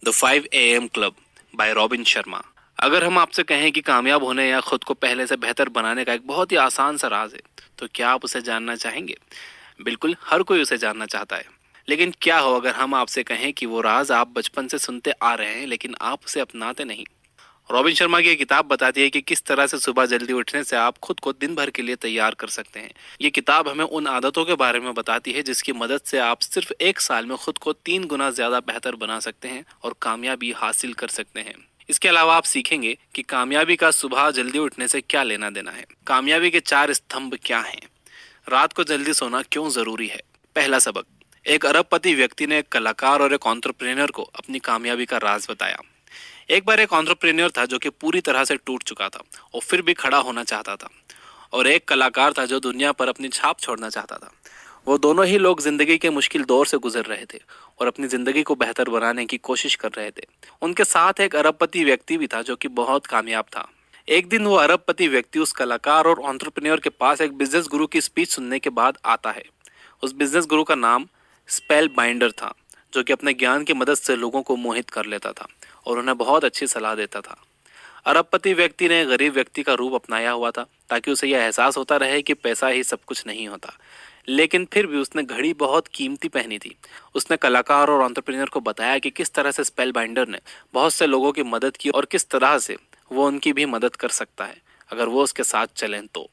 The 5 AM club bye robin Sharma. अगर हम आपसे कहें कि कामयाब होने या खुद को पहले से बेहतर बनाने का एक बहुत ही आसान सा राज है, तो क्या आप उसे जानना चाहेंगे? बिल्कुल, हर कोई उसे जानना चाहता है। लेकिन क्या हो अगर हम आपसे कहें कि वो राज आप बचपन से सुनते आ रहे हैं, लेकिन आप उसे अपनाते नहीं? रॉबिन शर्मा की ये किताब बताती है कि किस तरह से सुबह जल्दी उठने से आप खुद को दिन भर के लिए तैयार कर सकते हैं। ये किताब हमें उन आदतों के बारे में बताती है जिसकी मदद से आप सिर्फ एक साल में खुद को 3 गुना ज्यादा बेहतर बना सकते हैं और कामयाबी हासिल कर सकते हैं। इसके अलावा आप सीखेंगे कि कामयाबी का सुबह जल्दी उठने से क्या लेना देना है, कामयाबी के 4 स्तंभ क्या हैं, रात को जल्दी सोना क्यों जरूरी है। पहला सबक। एक अरबपति व्यक्ति ने एक कलाकार और एक एंटरप्रेन्योर को अपनी कामयाबी का राज बताया। एक बार एक एंटरप्रेन्योर था जो कि पूरी तरह से टूट चुका था और फिर भी खड़ा होना चाहता था, और एक कलाकार था जो दुनिया पर अपनी छाप छोड़ना चाहता था। वो दोनों ही लोग जिंदगी के मुश्किल दौर से गुजर रहे थे और अपनी जिंदगी को बेहतर बनाने की कोशिश कर रहे थे। उनके साथ एक अरबपति व्यक्ति भी था जो कि बहुत कामयाब था। एक दिन वो अरबपति व्यक्ति उस कलाकार और एंटरप्रेन्योर के पास एक बिजनेस गुरु की स्पीच सुनने के बाद आता है। उस बिजनेस गुरु का नाम स्पेल बाइंडर था, जो कि अपने ज्ञान की मदद से लोगों को मोहित कर लेता था और उन्हें बहुत अच्छी सलाह देता था। अरबपति व्यक्ति ने गरीब व्यक्ति का रूप अपनाया हुआ था ताकि उसे यह एहसास होता रहे कि पैसा ही सब कुछ नहीं होता। लेकिन फिर भी उसने घड़ी बहुत कीमती पहनी थी। उसने कलाकार और एंटरप्रेन्योर को बताया कि किस तरह से स्पेल बाइंडर ने बहुत से लोगों की मदद की और किस तरह से वो उनकी भी मदद कर सकता है अगर वो उसके साथ चलें तो।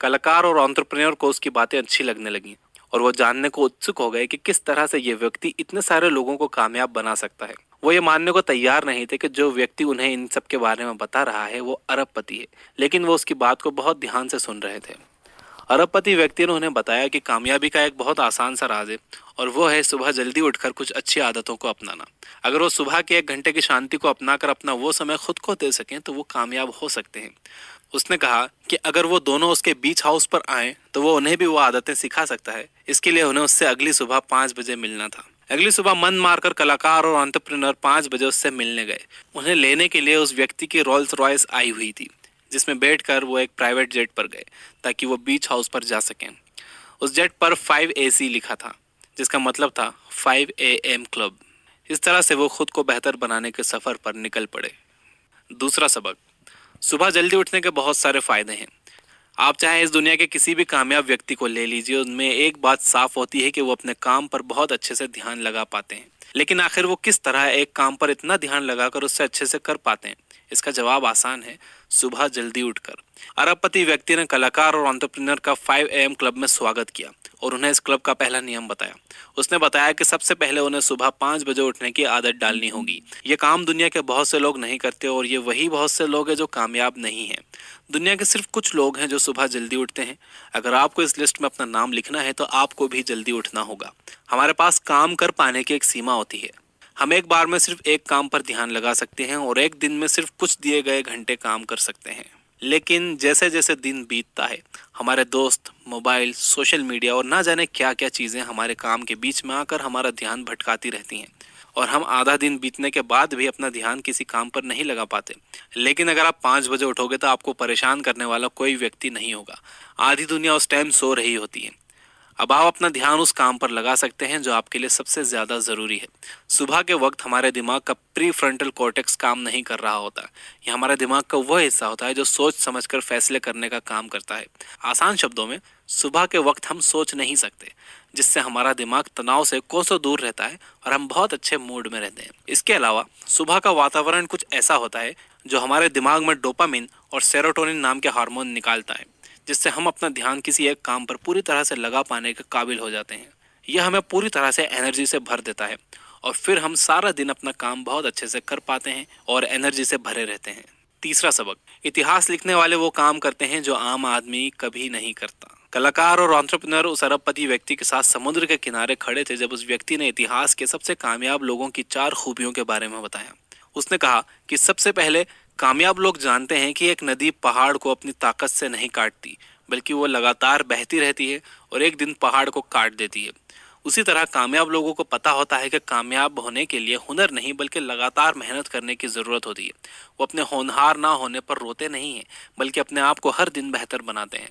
कलाकार और एंटरप्रेन्योर को उसकी बातें अच्छी लगने लगी और वो जानने को उत्सुक हो गए कि किस तरह से ये व्यक्ति इतने सारे लोगों को कामयाब बना सकता है। वो ये मानने को तैयार नहीं थे कि जो व्यक्ति उन्हें इन सब के बारे में बता रहा है वो अरबपति है, लेकिन वो उसकी बात को बहुत ध्यान से सुन रहे थे। अरबपति व्यक्ति ने उन्हें बताया कि कामयाबी का एक बहुत आसान सा राज है, और वो है सुबह जल्दी उठकर कुछ अच्छी आदतों को अपनाना। अगर वो सुबह के 1 घंटे की शांति को अपनाकर अपना वो समय खुद को दे सकें तो वो कामयाब हो सकते हैं। उसने कहा कि अगर वो दोनों उसके बीच हाउस पर आए तो वो उन्हें भी वो आदतें सिखा सकता है। इसके लिए उन्हें उससे अगली सुबह 5 बजे मिलना था। अगली सुबह मन मारकर कलाकार और एंटरप्रेन्योर 5 बजे उससे मिलने गए। उन्हें लेने के लिए उस व्यक्ति की रोल्स रॉयस आई हुई थी, जिसमें बैठकर वो एक प्राइवेट जेट पर गए ताकि वो बीच हाउस पर जा सकें। उस जेट पर 5AC लिखा था, जिसका मतलब था 5 AM क्लब। इस तरह से वो खुद को बेहतर बनाने के सफर पर निकल पड़े। दूसरा सबक। सुबह जल्दी उठने के बहुत सारे फायदे हैं। आप चाहे इस दुनिया के किसी भी कामयाब व्यक्ति को ले लीजिए, उनमें एक बात साफ होती है कि वो अपने काम पर बहुत अच्छे से ध्यान लगा पाते हैं। लेकिन आखिर वो किस तरह एक काम पर इतना ध्यान लगाकर उससे अच्छे से कर पाते हैं? इसका जवाब आसान है, सुबह जल्दी उठकर। अरबपति व्यक्ति ने कलाकार और एंटरप्रेन्योर का 5 AM क्लब में स्वागत किया और उन्हें इस क्लब का पहला नियम बताया। उसने बताया कि सबसे पहले उन्हें सुबह 5 बजे उठने की आदत डालनी होगी। ये काम दुनिया के बहुत से लोग नहीं करते और ये वही बहुत से लोग हैं जो कामयाब नहीं हैं। दुनिया के सिर्फ कुछ लोग हैं जो सुबह जल्दी उठते हैं। अगर आपको इस लिस्ट में अपना नाम लिखना है तो आपको भी जल्दी उठना होगा। हमारे पास काम कर पाने की एक सीमा होती है। हम एक बार में सिर्फ एक काम पर ध्यान लगा सकते हैं और एक दिन में सिर्फ कुछ दिए गए घंटे काम कर सकते हैं। लेकिन जैसे जैसे दिन बीतता है, हमारे दोस्त, मोबाइल, सोशल मीडिया और ना जाने क्या क्या चीजें हमारे काम के बीच में आकर हमारा ध्यान भटकाती रहती हैं और हम आधा दिन बीतने के बाद भी अपना ध्यान किसी काम पर नहीं लगा पाते। लेकिन अगर आप 5 बजे उठोगे तो आपको परेशान करने वाला कोई व्यक्ति नहीं होगा। आधी दुनिया उस टाइम सो रही होती है। अब आप अपना ध्यान उस काम पर लगा सकते हैं जो आपके लिए सबसे ज्यादा जरूरी है। सुबह के वक्त हमारे दिमाग का प्री फ्रंटल कॉर्टेक्स काम नहीं कर रहा होता। यह हमारे दिमाग का वह हिस्सा होता है जो सोच समझकर फैसले करने का काम करता है। आसान शब्दों में, सुबह के वक्त हम सोच नहीं सकते, जिससे हमारा दिमाग तनाव से कोसों दूर रहता है और हम बहुत अच्छे मूड में रहते हैं। इसके अलावा सुबह का वातावरण कुछ ऐसा होता है जो हमारे दिमाग में डोपामिन और सेरोटोनिन नाम के हार्मोन निकालता है, जिससे हम अपना ध्यान किसी एक काम पर पूरी तरह से लगा पाने के काबिल हो जाते हैं। यह हमें पूरी तरह से एनर्जी से भर देता है और फिर हम सारा दिन अपना काम बहुत अच्छे से कर पाते हैं और एनर्जी से भरे रहते हैं। तीसरा सबक। इतिहास लिखने वाले वो काम करते हैं जो आम आदमी कभी नहीं करता। कलाकार और एंटरप्रेन्योर उस अरबपति व्यक्ति के साथ समुद्र के किनारे खड़े थे जब उस व्यक्ति ने इतिहास के सबसे कामयाब लोगों की 4 खूबियों के बारे में बताया। उसने कहा कि सबसे पहले, कामयाब लोग जानते हैं कि एक नदी पहाड़ को अपनी ताकत से नहीं काटती, बल्कि वो लगातार बहती रहती है और एक दिन पहाड़ को काट देती है। उसी तरह कामयाब लोगों को पता होता है कि कामयाब होने के लिए हुनर नहीं बल्कि लगातार मेहनत करने की जरूरत होती है। वो अपने होनहार ना होने पर रोते नहीं हैं, बल्कि अपने आप को हर दिन बेहतर बनाते हैं।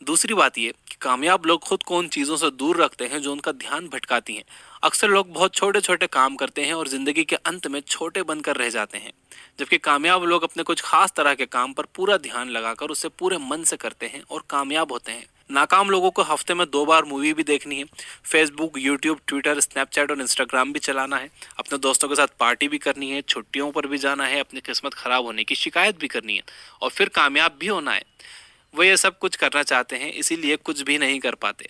दूसरी बात ये कि कामयाब लोग खुद को उन चीज़ों से दूर रखते हैं जो उनका ध्यान भटकाती हैं। अक्सर लोग बहुत छोटे छोटे काम करते हैं और ज़िंदगी के अंत में छोटे बनकर रह जाते हैं, जबकि कामयाब लोग अपने कुछ खास तरह के काम पर पूरा ध्यान लगाकर उसे पूरे मन से करते हैं और कामयाब होते हैं। नाकाम लोगों को हफ्ते में 2 बार मूवी भी देखनी है, फेसबुक, यूट्यूब, ट्विटर, स्नैपचैट और इंस्टाग्राम भी चलाना है, अपने दोस्तों के साथ पार्टी भी करनी है, छुट्टियों पर भी जाना है, अपनी किस्मत खराब होने की शिकायत भी करनी है और फिर कामयाब भी होना है। वो ये सब कुछ करना चाहते हैं, इसीलिए कुछ भी नहीं कर पाते।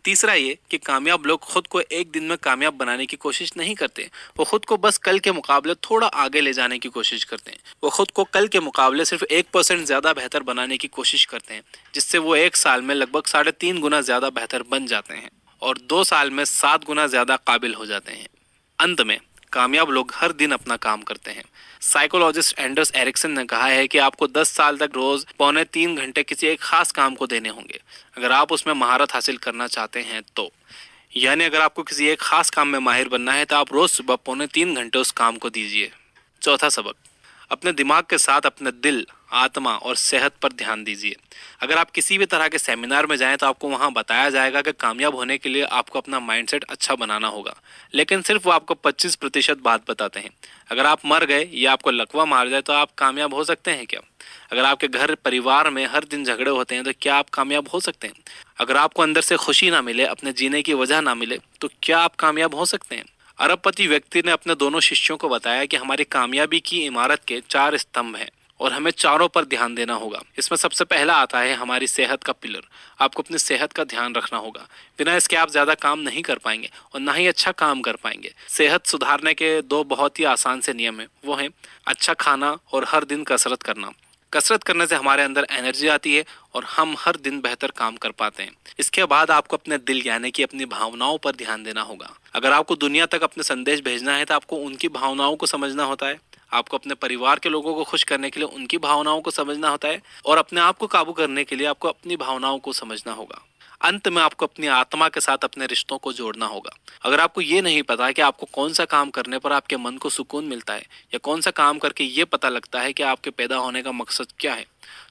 तीसरा ये कि कामयाब लोग खुद को एक दिन में कामयाब बनाने की कोशिश नहीं करते। वो खुद को बस कल के मुकाबले थोड़ा आगे ले जाने की कोशिश करते हैं। वो खुद को कल के मुकाबले सिर्फ 1% ज्यादा बेहतर बनाने की कोशिश करते हैं, जिससे वो 1 साल में लगभग 3.5 गुना ज्यादा बेहतर बन जाते हैं और 2 साल में 7 गुना ज्यादा काबिल हो जाते हैं। अंत में कामयाब लोग हर दिन अपना काम करते हैं। साइकोलॉजिस्ट एंडर्स एरिक्सन ने कहा है कि आपको 10 साल तक रोज 2.75 घंटे किसी एक खास काम को देने होंगे, अगर आप उसमें महारत हासिल करना चाहते हैं तो। यानी अगर आपको किसी एक खास काम में माहिर बनना है तो आप रोज सुबह 2.75 घंटे उस काम को दीजिए। चौथा सबक, अपने दिमाग के साथ अपने दिल, आत्मा और सेहत पर ध्यान दीजिए। अगर आप किसी भी तरह के सेमिनार में जाएं तो आपको वहां बताया जाएगा कि कामयाब होने के लिए आपको अपना माइंडसेट अच्छा बनाना होगा, लेकिन सिर्फ वो आपको 25% बात बताते हैं। अगर आप मर गए या आपको लकवा मार जाए तो आप कामयाब हो सकते हैं क्या? अगर आपके घर परिवार में हर दिन झगड़े होते हैं तो क्या आप कामयाब हो सकते हैं? अगर आपको अंदर से खुशी ना मिले, अपने जीने की वजह ना मिले, तो क्या आप कामयाब हो सकते हैं? अरबपति व्यक्ति ने अपने दोनों शिष्यों को बताया कि हमारी कामयाबी की इमारत के 4 स्तंभ हैं और हमें चारों पर ध्यान देना होगा। इसमें सबसे पहला आता है हमारी सेहत का पिलर। आपको अपनी सेहत का ध्यान रखना होगा, बिना इसके आप ज्यादा काम नहीं कर पाएंगे और ना ही अच्छा काम कर पाएंगे। सेहत सुधारने के 2 बहुत ही आसान से नियम है, वो है अच्छा खाना और हर दिन कसरत करना। कसरत करने से हमारे अंदर एनर्जी आती है और हम हर दिन बेहतर काम कर पाते हैं। इसके बाद आपको अपने दिल यानी कि अपनी भावनाओं पर ध्यान देना होगा। अगर आपको दुनिया तक अपने संदेश भेजना है तो आपको उनकी भावनाओं को समझना होता है। आपको अपने परिवार के लोगों को खुश करने के लिए उनकी भावनाओं को समझना होता है और अपने आप को काबू करने के लिए आपको अपनी भावनाओं को समझना होगा। अंत में आपको अपनी आत्मा के साथ अपने रिश्तों को जोड़ना होगा। अगर आपको ये नहीं पता कि आपको कौन सा काम करने पर आपके मन को सुकून मिलता है या कौन सा काम करके ये पता लगता है कि आपके पैदा होने का मकसद क्या है,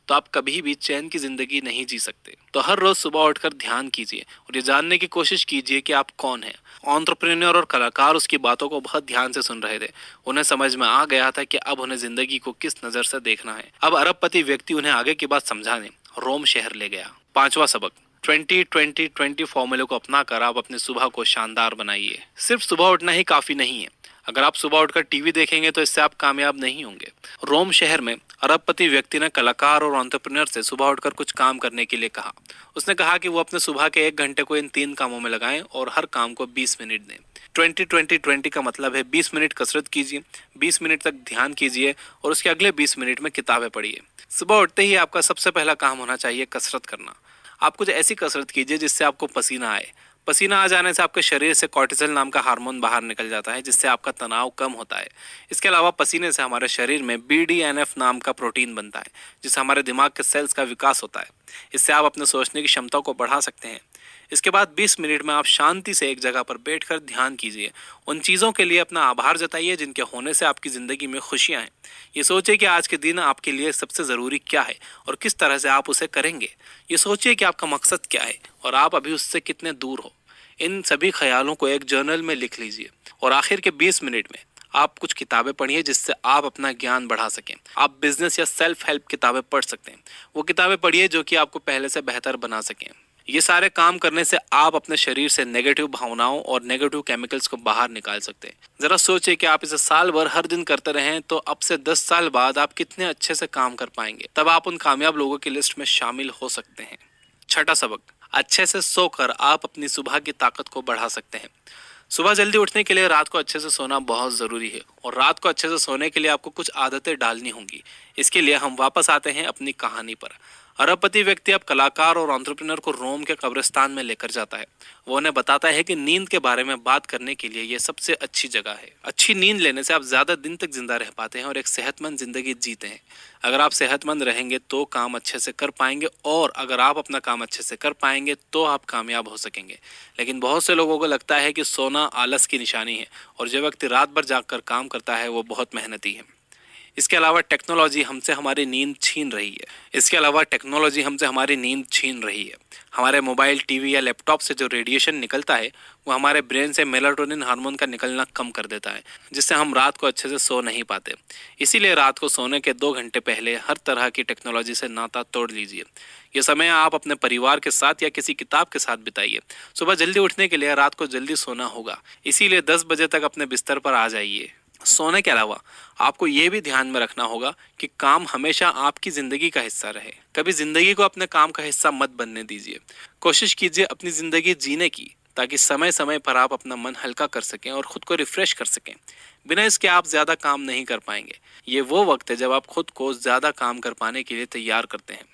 तो आप कभी भी चैन की जिंदगी नहीं जी सकते। तो हर रोज सुबह उठकर ध्यान कीजिए और ये जानने की कोशिश कीजिए कि आप कौन हैं। एंटरप्रेन्योर और कलाकार उसकी बातों को बहुत ध्यान से सुन रहे थे। उन्हें समझ में आ गया था कि अब उन्हें जिंदगी को किस नजर से देखना है। अब अरबपति व्यक्ति उन्हें आगे की बात समझाने रोम शहर ले गया। 5वां सबक, 20-20-20 फॉर्मूले को अपनाकर आप अपनी सुबह को शानदार बनाइए। सिर्फ सुबह उठना ही काफी नहीं है। अगर आप सुबह उठकर टीवी देखेंगे तो इससे आप कामयाब नहीं होंगे। रोम शहर में अरबपति व्यक्ति ने कलाकार और एंटरप्रेन्योर से सुबह उठकर कुछ काम करने के लिए कहा। उसने कहा कि वो अपने सुबह के 1 घंटे को इन 3 कामों में लगाएं और हर काम को 20 मिनट दें। 20-20-20 का मतलब है 20 मिनट कसरत कीजिए, 20 मिनट तक ध्यान कीजिए और उसके अगले 20 मिनट में किताबें पढ़िए। सुबह उठते ही आपका सबसे पहला काम होना चाहिए कसरत करना। आप कुछ ऐसी कसरत कीजिए जिससे आपको पसीना आए। पसीना आ जाने से आपके शरीर से कॉर्टिसोल नाम का हार्मोन बाहर निकल जाता है, जिससे आपका तनाव कम होता है। इसके अलावा पसीने से हमारे शरीर में BDNF नाम का प्रोटीन बनता है, जिससे हमारे दिमाग के सेल्स का विकास होता है। इससे आप अपने सोचने की क्षमता को बढ़ा सकते हैं। इसके बाद 20 मिनट में आप शांति से एक जगह पर बैठकर ध्यान कीजिए। उन चीज़ों के लिए अपना आभार जताइए जिनके होने से आपकी ज़िंदगी में खुशियाँ हैं। ये सोचिए कि आज के दिन आपके लिए सबसे ज़रूरी क्या है और किस तरह से आप उसे करेंगे। ये सोचिए कि आपका मकसद क्या है और आप अभी उससे कितने दूर हो। इन सभी ख्यालों को एक जर्नल में लिख लीजिए और आखिर के 20 मिनट में आप कुछ किताबें पढ़िए जिससे आप अपना ज्ञान बढ़ा सकें। आप बिजनेस या सेल्फ हेल्प किताबें पढ़ सकते हैं। वो किताबें पढ़िए जो कि आपको पहले से बेहतर बना सकें। ये सारे काम करने से आप अपने शरीर से नेगेटिव भावनाओं और नेगेटिव केमिकल्स को बाहर निकाल सकते हैं। जरा सोचिए कि आप इसे साल भर हर दिन करते रहें तो अब से 10 साल बाद आप कितने अच्छे से काम कर पाएंगे। तब आप उन कामयाब लोगों की लिस्ट में शामिल हो सकते हैं। 6वां सबक, अच्छे से सोकर आप अपनी सुबह की ताकत को बढ़ा सकते हैं। सुबह जल्दी उठने के लिए रात को अच्छे से सोना बहुत ज़रूरी है और रात को अच्छे से सोने के लिए आपको कुछ आदतें डालनी होंगी। इसके लिए हम वापस आते हैं अपनी कहानी पर। अरबपति व्यक्ति अब कलाकार और एंटरप्रेन्योर को रोम के कब्रिस्तान में लेकर जाता है। वो उन्हें बताता है कि नींद के बारे में बात करने के लिए ये सबसे अच्छी जगह है। अच्छी नींद लेने से आप ज़्यादा दिन तक जिंदा रह पाते हैं और एक सेहतमंद जिंदगी जीते हैं। अगर आप सेहतमंद रहेंगे तो काम अच्छे से कर पाएंगे और अगर आप अपना काम अच्छे से कर पाएंगे तो आप कामयाब हो सकेंगे। लेकिन बहुत से लोगों को लगता है कि सोना आलस की निशानी है और जो व्यक्ति रात भर जागकर काम करता है वो बहुत मेहनती है। इसके अलावा टेक्नोलॉजी हमसे हमारी नींद छीन रही है। हमारे मोबाइल, टीवी या लैपटॉप से जो रेडिएशन निकलता है वो हमारे ब्रेन से मेलाटोनिन हार्मोन का निकलना कम कर देता है, जिससे हम रात को अच्छे से सो नहीं पाते। इसीलिए रात को सोने के 2 घंटे पहले हर तरह की टेक्नोलॉजी से नाता तोड़ लीजिए। ये समय आप अपने परिवार के साथ या किसी किताब के साथ बिताइए। सुबह जल्दी उठने के लिए रात को जल्दी सोना होगा, इसीलिए 10 बजे तक अपने बिस्तर पर आ जाइए। सोने के अलावा आपको ये भी ध्यान में रखना होगा कि काम हमेशा आपकी जिंदगी का हिस्सा रहे। कभी जिंदगी को अपने काम का हिस्सा मत बनने दीजिए। कोशिश कीजिए अपनी जिंदगी जीने की, ताकि समय समय पर आप अपना मन हल्का कर सकें और खुद को रिफ्रेश कर सकें। बिना इसके आप ज्यादा काम नहीं कर पाएंगे। ये वो वक्त है जब आप खुद को ज्यादा काम कर पाने के लिए तैयार करते हैं।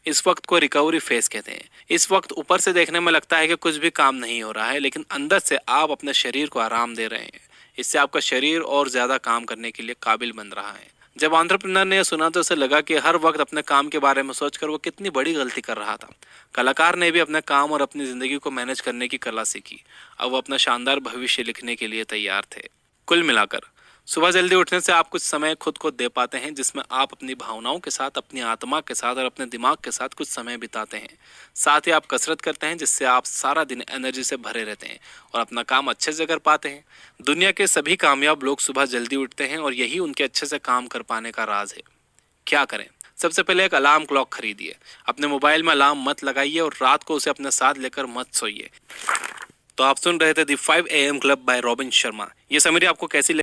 इस वक्त को रिकवरी फेज कहते हैं। इस वक्त ऊपर से देखने में लगता है कि कुछ भी काम नहीं हो रहा है, लेकिन अंदर से आप अपने शरीर को आराम दे रहे हैं। इससे आपका शरीर और ज्यादा काम करने के लिए काबिल बन रहा है। जब एंटरप्रेन्योर ने यह सुना तो उसे लगा कि हर वक्त अपने काम के बारे में सोचकर वो कितनी बड़ी गलती कर रहा था। कलाकार ने भी अपने काम और अपनी जिंदगी को मैनेज करने की कला सीखी। अब वो अपना शानदार भविष्य लिखने के लिए तैयार थे। कुल मिलाकर सुबह जल्दी उठने से आप कुछ समय खुद को दे पाते हैं, जिसमें आप अपनी भावनाओं के साथ, अपनी आत्मा के साथ और अपने दिमाग के साथ कुछ समय बिताते हैं। साथ ही आप कसरत करते हैं, जिससे आप सारा दिन एनर्जी से भरे रहते हैं और अपना काम अच्छे से कर पाते हैं। दुनिया के सभी कामयाब लोग सुबह जल्दी उठते हैं और यही उनके अच्छे से काम कर पाने का राज है। क्या करें? सबसे पहले एक अलार्म क्लॉक खरीदिए। अपने मोबाइल में अलार्म मत लगाइए और रात को उसे अपने साथ लेकर मत सोइए। तो आप सुन रहे थे the 5 AM club bye robin Sharma. ये समरी आपको कैसी लगी?